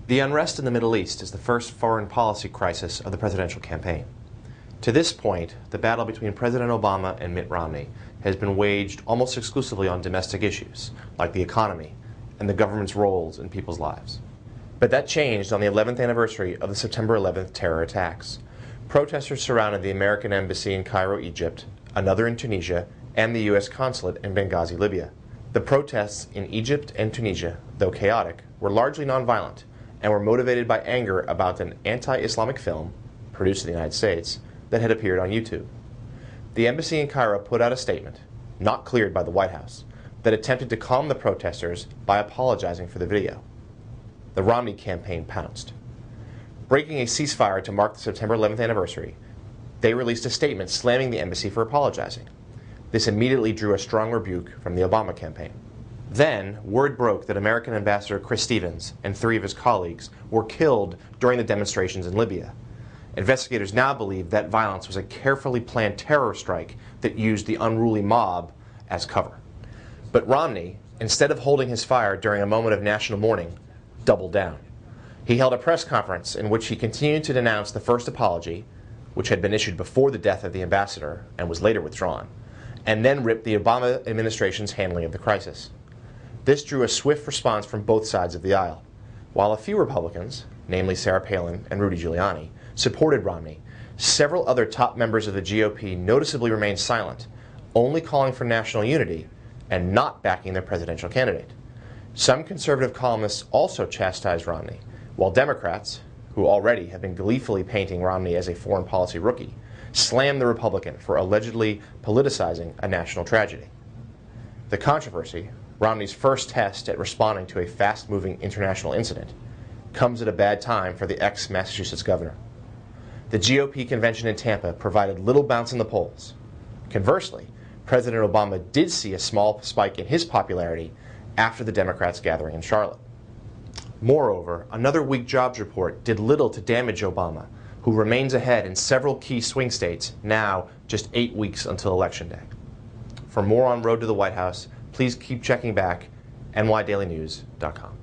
The unrest in the Middle East is the first foreign policy crisis of the presidential campaign. To this point, the battle between President Obama and Mitt Romney has been waged almost exclusively on domestic issues, like the economy and the government's roles in people's lives. But that changed on the 11th anniversary of the September 11th terror attacks. Protesters surrounded the American embassy in Cairo, Egypt, another in Tunisia, and the U.S. consulate in Benghazi, Libya. The protests in Egypt and Tunisia, though chaotic, were largely nonviolent and were motivated by anger about an anti-Islamic film, produced in the United States, that had appeared on YouTube. The embassy in Cairo put out a statement, not cleared by the White House, that attempted to calm the protesters by apologizing for the video. The Romney campaign pounced. Breaking a ceasefire to mark the September 11th anniversary, they released a statement slamming the embassy for apologizing. This immediately drew a strong rebuke from the Obama campaign. Then, word broke that American Ambassador Chris Stevens and 3 of his colleagues were killed during the demonstrations in Libya. Investigators now believe that violence was a carefully planned terror strike that used the unruly mob as cover. But Romney, instead of holding his fire during a moment of national mourning, doubled down. He held a press conference in which he continued to denounce the first apology, which had been issued before the death of the ambassador and was later withdrawn, and then ripped the Obama administration's handling of the crisis. This drew a swift response from both sides of the aisle. While a few Republicans, namely Sarah Palin and Rudy Giuliani, supported Romney, several other top members of the GOP noticeably remained silent, only calling for national unity and not backing their presidential candidate. Some conservative columnists also chastised Romney, while Democrats, who already have been gleefully painting Romney as a foreign policy rookie, slammed the Republican for allegedly politicizing a national tragedy. The controversy, Romney's first test at responding to a fast-moving international incident, comes at a bad time for the ex-Massachusetts governor. The GOP convention in Tampa provided little bounce in the polls. Conversely, President Obama did see a small spike in his popularity after the Democrats' gathering in Charlotte. Moreover, another weak jobs report did little to damage Obama, who remains ahead in several key swing states now just 8 weeks until Election Day. For more on Road to the White House, please keep checking back nydailynews.com.